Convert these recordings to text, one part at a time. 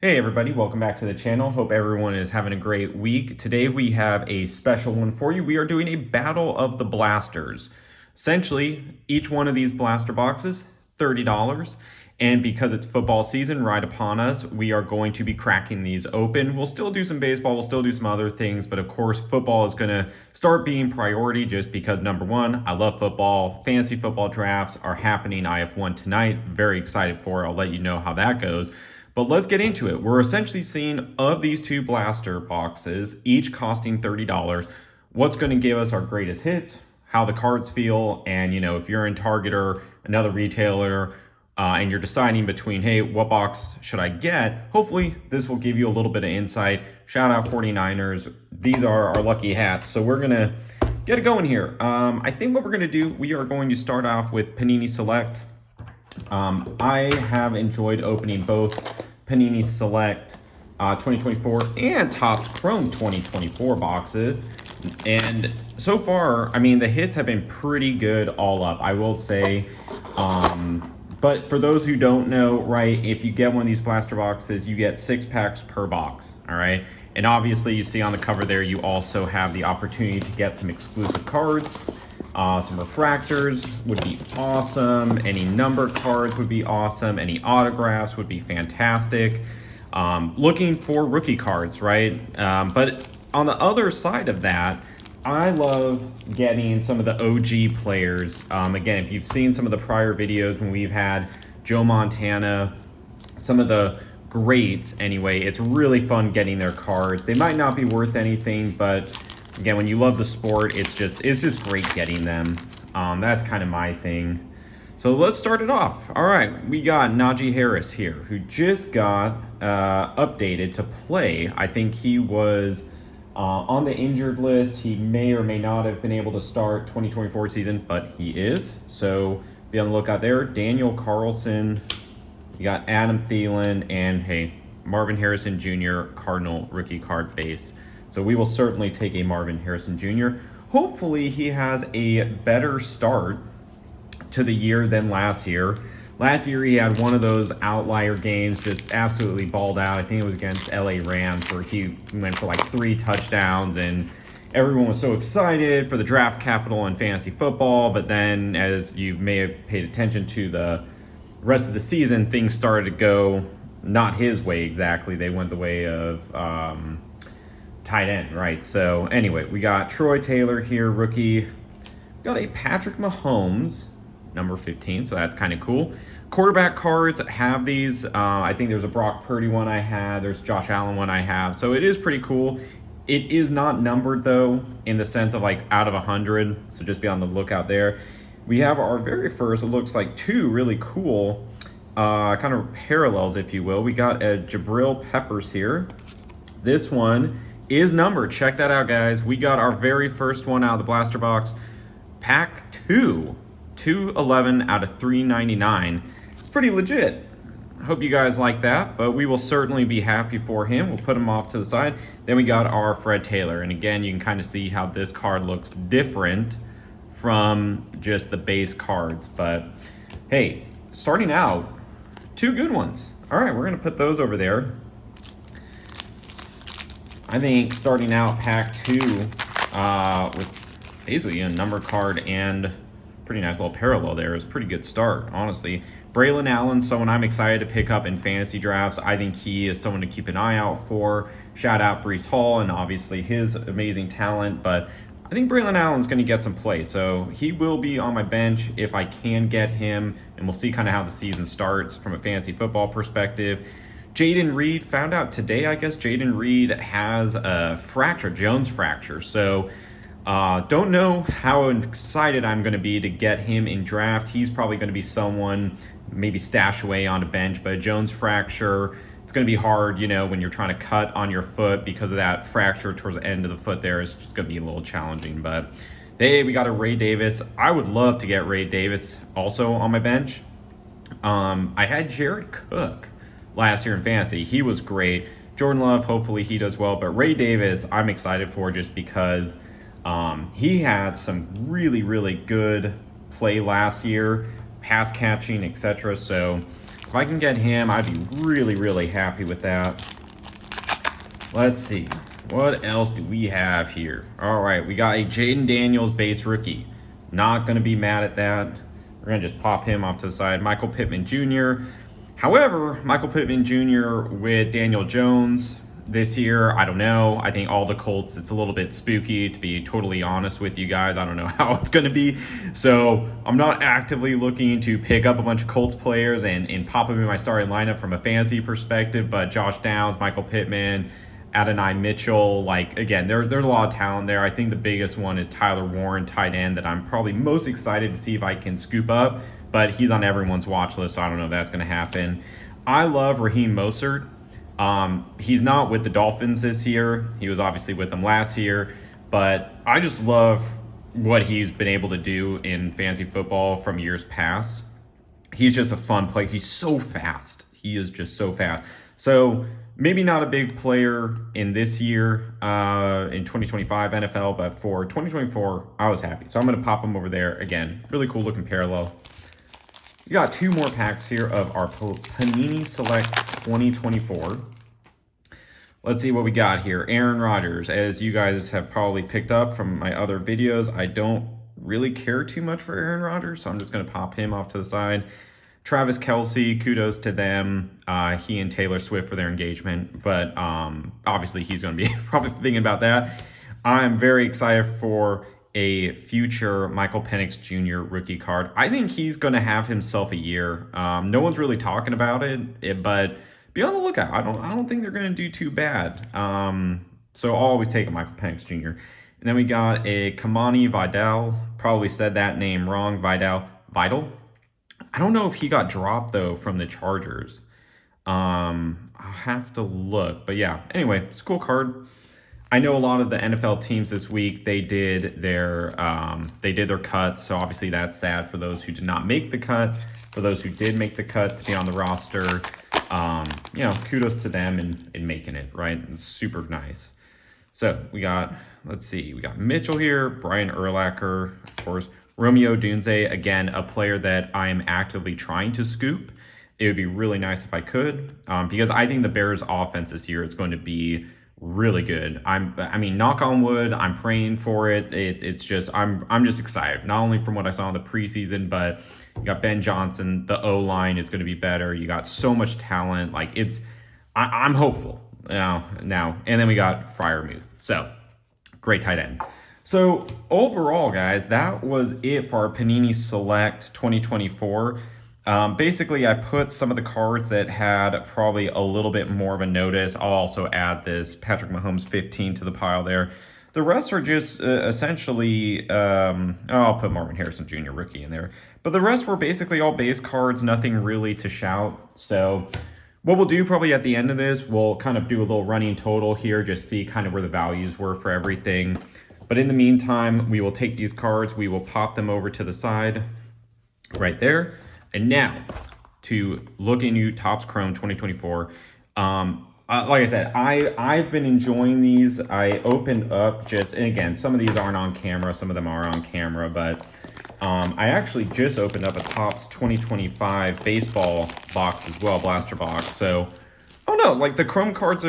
Hey everybody, welcome back to the channel. Hope everyone is having a great week. Today we have a special one for you. We are doing a battle of the blasters. Essentially, each one of these blaster boxes, $30. And because it's football season right upon us, we are going to be cracking these open. We'll still do some baseball, we'll still do some other things, but of course football is gonna start being priority just because number one, I love football. Fantasy football drafts are happening. I have one tonight, very excited for it. I'll let you know how that goes. But let's get into it. We're essentially seeing of these two blaster boxes, each costing $30, what's going to give us our greatest hits, how the cards feel, and if you're in Target or another retailer and you're deciding between, hey, what box should I get? Hopefully this will give you a little bit of insight. Shout out 49ers. These are our lucky hats. So we're going to get it going here. I think what we're going to do, we are going to start off with Panini Select. I have enjoyed opening both Panini Select 2024 and Topps Chrome 2024 boxes. And so far, I mean, the hits have been pretty good all up, I will say. But for those who don't know, right, if you get one of these blaster boxes, you get 6 packs per box, all right? And obviously, you see on the cover there, you also have the opportunity to get some exclusive cards. Some refractors would be awesome. Any number cards would be awesome. Any autographs would be fantastic. Looking for rookie cards, right? But on the other side of that, I love getting some of the OG players. Again, if you've seen some of the prior videos when we've had Joe Montana, some of the greats anyway, it's really fun getting their cards. They might not be worth anything, but again, when you love the sport, it's just great getting them. That's kind of my thing. So let's start it off. All right, we got Najee Harris here, who just got updated to play. I think he was on the injured list. He may or may not have been able to start 2024 season, but he is. So be on the lookout there. Daniel Carlson, you got Adam Thielen, and hey, Marvin Harrison Jr., Cardinal rookie card base. So we will certainly take a Marvin Harrison Jr. Hopefully he has a better start to the year than last year. Last year he had one of those outlier games, just absolutely balled out. I think it was against LA Rams where he went for like 3 touchdowns and everyone was so excited for the draft capital in fantasy football. But then, as you may have paid attention to the rest of the season, things started to go not his way exactly. They went the way of tight end, right? So anyway, we got Troy Taylor here, rookie. We got a Patrick Mahomes, number 15, so that's kind of cool. Quarterback cards have these. I think there's a Brock Purdy one I have. There's Josh Allen one I have. So it is pretty cool. It is not numbered, though, in the sense of like out of 100. So just be on the lookout there. We have our very first, it looks like 2 really cool kind of parallels, if you will. We got a Jabril Peppers here. This one is numbered. Check that out, guys. We got our very first one out of the blaster box. Pack 2, 211 out of 399. It's pretty legit. I hope you guys like that, but we will certainly be happy for him. We'll put him off to the side. Then we got our Fred Taylor. And again, you can kind of see how this card looks different from just the base cards. But hey, starting out, 2 good ones. All right, we're going to put those over there. I think starting out pack 2 with basically a number card and pretty nice little parallel there is a pretty good start, honestly. Braylon Allen, someone I'm excited to pick up in fantasy drafts. I think he is someone to keep an eye out for. Shout out Breece Hall and obviously his amazing talent, but I think Braylon Allen's going to get some play, so he will be on my bench if I can get him, and we'll see kind of how the season starts from a fantasy football perspective. Jaden Reed, found out today, I guess Jaden Reed has a fracture, Jones fracture. So don't know how excited I'm going to be to get him in draft. He's probably going to be someone maybe stash away on a bench, but a Jones fracture, it's going to be hard, when you're trying to cut on your foot because of that fracture towards the end of the foot there. It's just going to be a little challenging. But hey, we got a Ray Davis. I would love to get Ray Davis also on my bench. I had Jared Cook last year in fantasy. He was great. Jordan Love, hopefully he does well. But Ray Davis, I'm excited for just because he had some really, really good play last year, pass catching, etc. So If I can get him, I'd be really, really happy with that. Let's see. What else do we have here? All right, we got a Jaden Daniels base rookie. Not going to be mad at that. We're going to just pop him off to the side. Michael Pittman Jr. However, Michael Pittman Jr. with Daniel Jones this year, I don't know. I think all the Colts, it's a little bit spooky, to be totally honest with you guys. I don't know how it's going to be. So I'm not actively looking to pick up a bunch of Colts players and pop them in my starting lineup from a fantasy perspective. But Josh Downs, Michael Pittman, Adonai Mitchell, like, again, there's a lot of talent there. I think the biggest one is Tyler Warren, tight end, that I'm probably most excited to see if I can scoop up. But he's on everyone's watch list, so I don't know if that's going to happen. I love Raheem Mostert. He's not with the Dolphins this year. He was obviously with them last year. But I just love what he's been able to do in fantasy football from years past. He's just a fun player. He's so fast. He is just so fast. So maybe not a big player in this year, in 2025 NFL, but for 2024, I was happy. So I'm going to pop him over there again. Really cool looking parallel. We got two more packs here of our Panini Select 2024. Let's see what we got here. Aaron Rodgers. As you guys have probably picked up from my other videos, I don't really care too much for Aaron Rodgers, so I'm just going to pop him off to the side. Travis Kelce, kudos to them. He and Taylor Swift for their engagement, but obviously he's going to be probably thinking about that. I'm very excited for a future Michael Penix Jr. rookie card. I think he's going to have himself a year. No one's really talking about it, but be on the lookout. I don't think they're going to do too bad. So I'll always take a Michael Penix Jr. And then we got a Kamani Vidal. Probably said that name wrong. Vidal. I don't know if he got dropped, though, from the Chargers. I'll have to look. But yeah, anyway, it's a cool card. I know a lot of the NFL teams this week, they did their cuts. So obviously that's sad for those who did not make the cut. For those who did make the cut to be on the roster, kudos to them in making it, right? It's super nice. So we got, let's see, we got Mitchell here, Brian Urlacher, of course, Romeo Dunze, again, a player that I am actively trying to scoop. It would be really nice if I could, because I think the Bears' offense this year is going to be really good. I mean, knock on wood, I'm praying for it. It's just, I'm just excited, not only from what I saw in the preseason, but you got Ben Johnson, the O-line is going to be better. You got so much talent. Like, I'm hopeful now. And then we got Freiermuth. So, great tight end. So, overall, guys, that was it for our Panini Select 2024. Basically, I put some of the cards that had probably a little bit more of a notice. I'll also add this Patrick Mahomes 15 to the pile there. The rest are just essentially, I'll put Marvin Harrison Jr. rookie in there. But the rest were basically all base cards, nothing really to shout. So what we'll do probably at the end of this, we'll kind of do a little running total here, just see kind of where the values were for everything. But in the meantime, we will take these cards, we will pop them over to the side right there. And now, to look into Topps Chrome 2024. Like I said, I've been enjoying these. I opened up and again, some of these aren't on camera, some of them are on camera, but I actually just opened up a Topps 2025 baseball box as well, blaster box. So, oh no, like the Chrome cards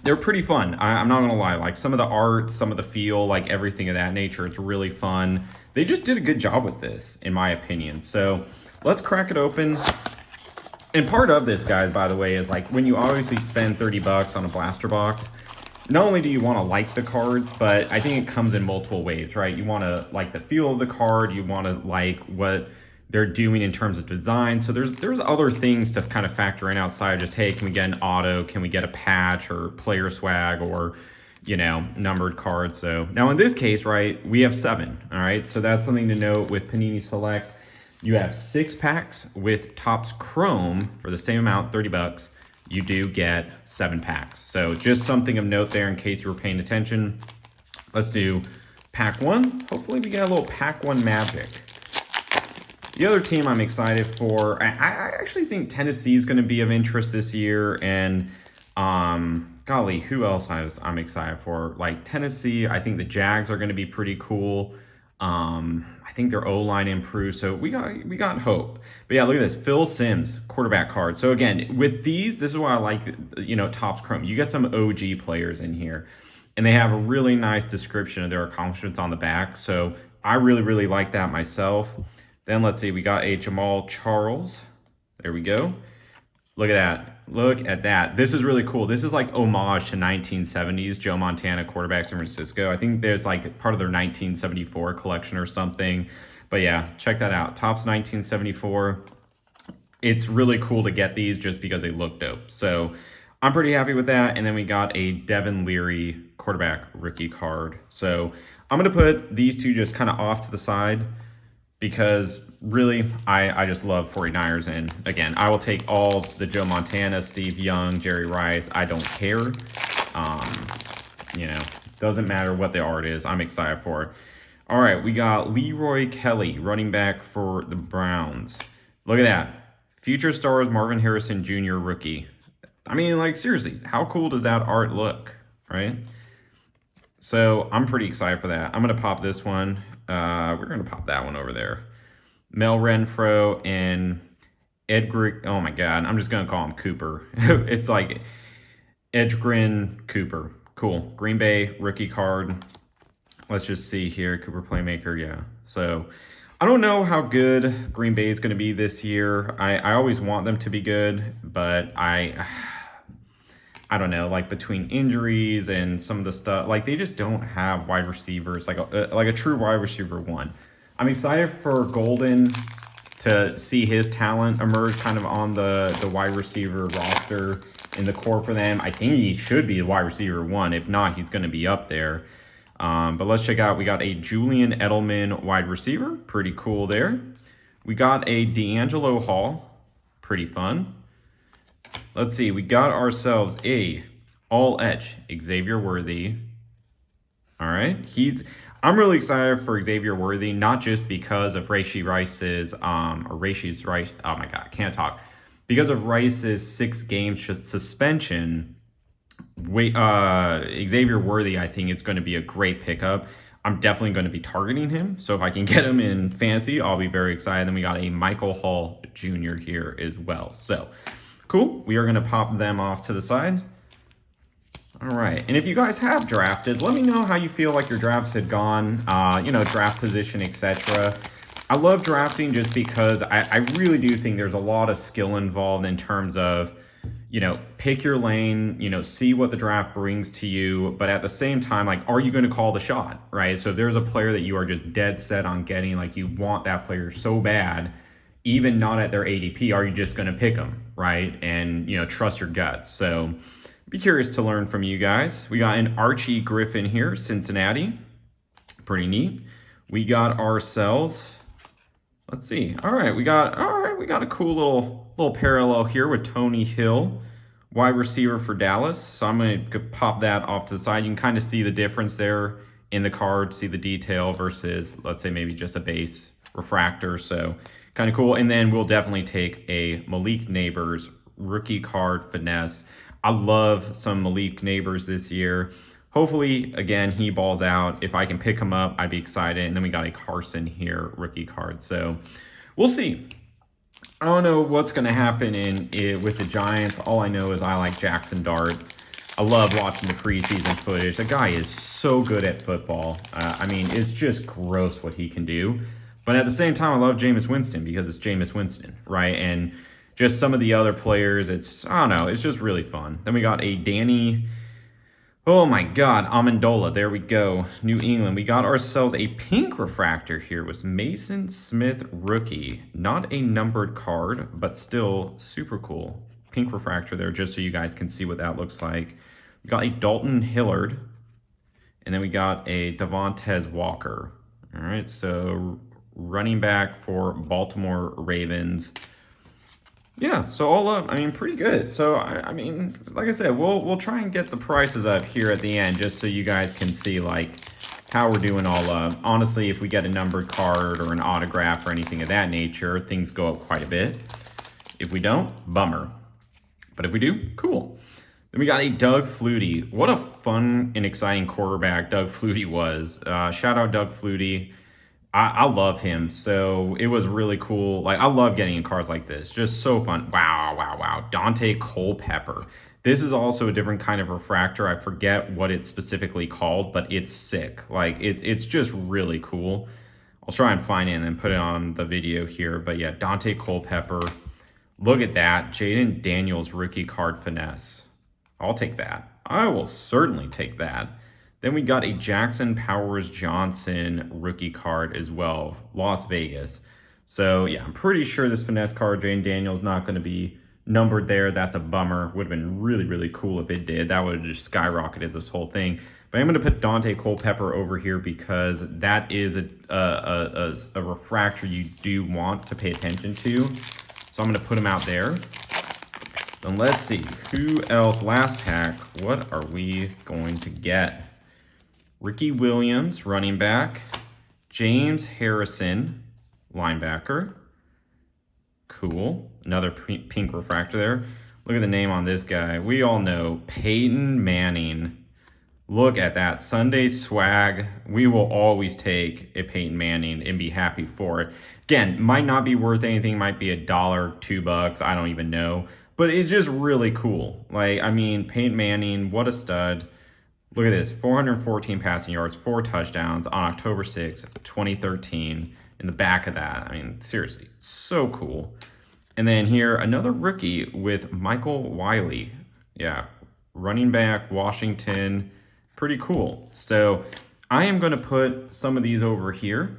they're pretty fun. I'm not gonna lie, like some of the art, some of the feel, like everything of that nature, it's really fun. They just did a good job with this, in my opinion. So let's crack it open. And part of this, guys, by the way, is like when you obviously spend 30 bucks on a blaster box, not only do you want to like the cards, but I think it comes in multiple ways, right? You want to like the feel of the card. You want to like what they're doing in terms of design. So there's other things to kind of factor in outside of just, hey, can we get an auto? Can we get a patch or player swag or, numbered cards? So now in this case, right, we have 7, all right? So that's something to note with Panini Select. You have 6 packs with Topps Chrome for the same amount, 30 bucks. You do get 7 packs. So just something of note there in case you were paying attention. Let's do pack 1. Hopefully we get a little pack 1 magic. The other team I'm excited for, I actually think Tennessee is going to be of interest this year. And golly, who else I'm excited for? Like Tennessee, I think the Jags are going to be pretty cool. I think their O-line improved, so we got hope. But yeah, look at this, Phil Simms, quarterback card. So again, with these, this is why I like, Topps Chrome. You get some OG players in here, and they have a really nice description of their accomplishments on the back. So I really like that myself. Then let's see, we got a Jamal Charles. There we go. Look at that. Look at that. This is really cool. This is like homage to 1970s Joe Montana quarterback San Francisco. I think there's like part of their 1974 collection or something. But yeah, check that out. Topps 1974. It's really cool to get these just because they look dope. So I'm pretty happy with that. And then we got a Devin Leary quarterback rookie card. So I'm going to put these two just kind of off to the side, because really, I just love 49ers. And again, I will take all the Joe Montana, Steve Young, Jerry Rice. I don't care. Doesn't matter what the art is. I'm excited for it. All right, we got Leroy Kelly, running back for the Browns. Look at that. Future Stars Marvin Harrison Jr. rookie. I mean, like, seriously, how cool does that art look, right? So I'm pretty excited for that. I'm going to pop this one. We're going to pop that one over there. Mel Renfro and Edgar. Oh my God. I'm just going to call him Cooper. It's like Edgrin Cooper. Cool. Green Bay rookie card. Let's just see here. Cooper playmaker. Yeah. So I don't know how good Green Bay is going to be this year. I always want them to be good, but I don't know, like between injuries and some of the stuff, like they just don't have wide receivers, like a true wide receiver one. I'm excited for Golden to see his talent emerge kind of on the wide receiver roster in the core for them. I think he should be the wide receiver one. If not, he's going to be up there. But let's check out, we got a Julian Edelman wide receiver. Pretty cool there. We got a D'Angelo Hall. Pretty fun. Let's see, we got ourselves a all-etch Xavier Worthy. All right, I'm really excited for Xavier Worthy, not just because of Rashee Rice's, Rashee's Rice, oh my God, can't talk. Because of Rice's 6-game suspension, Xavier Worthy, I think it's going to be a great pickup. I'm definitely going to be targeting him. So if I can get him in fantasy, I'll be very excited. Then we got a Michael Hall Jr. here as well. So cool. We are going to pop them off to the side. All right. And if you guys have drafted, let me know how you feel like your drafts had gone, draft position, etc. I love drafting just because I really do think there's a lot of skill involved in terms of, pick your lane, see what the draft brings to you. But at the same time, like, are you going to call the shot, right? So if there's a player that you are just dead set on getting, like you want that player so bad, even not at their ADP, are you just going to pick them, right? And, trust your guts. So be curious to learn from you guys. We got an Archie Griffin here, Cincinnati. Pretty neat. We got ourselves, let's see. All right, we got a cool little parallel here with Tony Hill, wide receiver for Dallas. So I'm going to pop that off to the side. You can kind of see the difference there in the card, see the detail versus, let's say, maybe just a base refractor. So kind of cool. And then we'll definitely take a Malik Neighbors rookie card finesse. I love some Malik Neighbors this year. Hopefully, again, he balls out. If I can pick him up, I'd be excited. And then we got a Carson here rookie card. So we'll see. I don't know what's going to happen with the Giants. All I know is I like Jackson Dart. I love watching the preseason footage. The guy is so good at football. It's just gross what he can do. But at the same time, I love Jameis Winston because it's Jameis Winston, right? And just some of the other players, it's just really fun. Then we got a Danny, oh my God, Amendola. There we go. New England. We got ourselves a pink refractor here with Mason Smith rookie. Not a numbered card, but still super cool. Pink refractor there, just so you guys can see what that looks like. We got a Dalton Hillard. And then we got a Devontae Walker. All right, so running back for Baltimore Ravens. Yeah, so all up, pretty good. So, like I said, we'll try and get the prices up here at the end just so you guys can see, like, how we're doing all up. Honestly, if we get a numbered card or an autograph or anything of that nature, things go up quite a bit. If we don't, bummer. But if we do, cool. Then we got a Doug Flutie. What a fun and exciting quarterback Doug Flutie was. Shout out Doug Flutie. I love him. So it was really cool. Like, I love getting in cards like this. Just so fun. Wow, wow, wow. Dante Culpepper. This is also a different kind of refractor. I forget what it's specifically called, but it's sick. Like, it's just really cool. I'll try and find it and then put it on the video here. But yeah, Dante Culpepper. Look at that. Jaden Daniels rookie card finesse. I'll take that. I will certainly take that. Then we got a Jackson Powers Johnson rookie card as well, Las Vegas. So yeah, I'm pretty sure this finesse card, Jaden Daniels, not going to be numbered there. That's a bummer. Would have been really, really cool if it did. That would have just skyrocketed this whole thing. But I'm going to put Dante Culpepper over here because that is a refractor you do want to pay attention to. So I'm going to put him out there. Then let's see, who else? Last pack, what are we going to get? Ricky Williams, running back. James Harrison, linebacker. Cool. Another pink refractor there. Look at the name on this guy. We all know Peyton Manning. Look at that. Sunday swag. We will always take a Peyton Manning and be happy for it. Again, might not be worth anything. Might be $1, $2. I don't even know. But it's just really cool. Like, I mean, Peyton Manning, what a stud. Look at this, 414 passing yards, 4 touchdowns on October 6th, 2013. In the back of that, I mean, seriously, so cool. And then here, another rookie with Michael Wiley. Yeah, running back, Washington, pretty cool. So I am going to put some of these over here.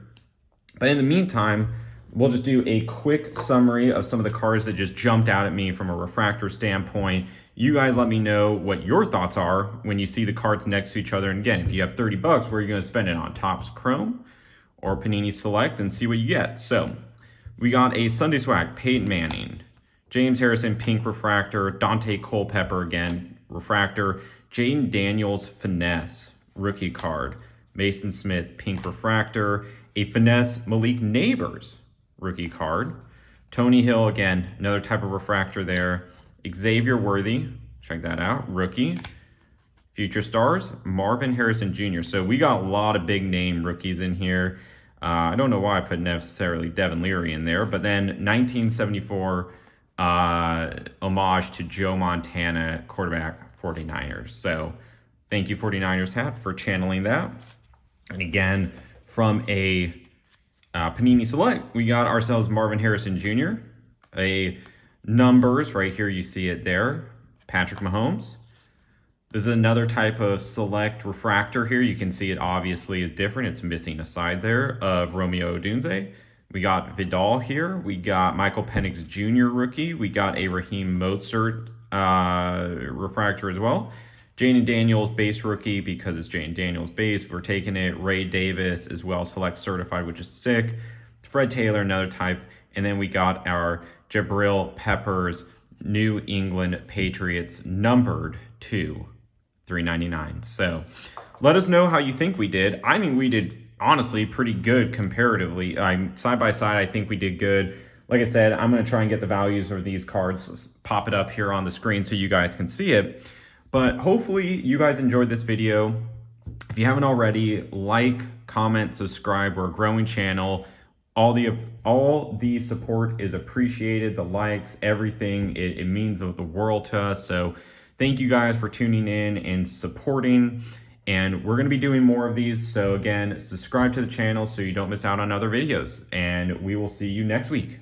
But in the meantime, we'll just do a quick summary of some of the cards that just jumped out at me from a refractor standpoint. You guys let me know what your thoughts are when you see the cards next to each other. And again, if you have 30 bucks, where are you going to spend it on? Topps Chrome or Panini Select, and see what you get. So we got a Sunday swag, Peyton Manning, James Harrison, pink refractor, Dante Culpepper again, refractor, Jaden Daniels, finesse, rookie card, Mason Smith, pink refractor, a finesse, Malik Neighbors, rookie card, Tony Hill, again, another type of refractor there, Xavier Worthy, check that out, rookie. Future stars, Marvin Harrison Jr. So we got a lot of big name rookies in here. I don't know why I put necessarily Devin Leary in there, but then 1974 homage to Joe Montana, quarterback 49ers. So thank you 49ers hat for channeling that. And again, from a Panini Select, we got ourselves Marvin Harrison Jr. A numbers, right here you see it there, Patrick Mahomes. This is another type of select refractor here. You can see it obviously is different. It's missing a side there of Romeo Odunze. We got Vidal here. We got Michael Penix Jr. rookie. We got a Raheem Mostert refractor as well. Jaden Daniels base rookie because it's Jaden Daniels base. We're taking it. Ray Davis as well, select certified, which is sick. Fred Taylor, another type. And then we got our Jabril Peppers New England Patriots numbered to 399. So let us know how you think we did. I think we did honestly pretty good comparatively. Side by side, I think we did good. Like I said, I'm going to try and get the values of these cards, pop it up here on the screen so you guys can see it. But hopefully you guys enjoyed this video. If you haven't already, like, comment, subscribe. We're a growing channel. All the support is appreciated. The likes, everything, it means the world to us. So thank you guys for tuning in and supporting. And we're going to be doing more of these. So again, subscribe to the channel so you don't miss out on other videos. And we will see you next week.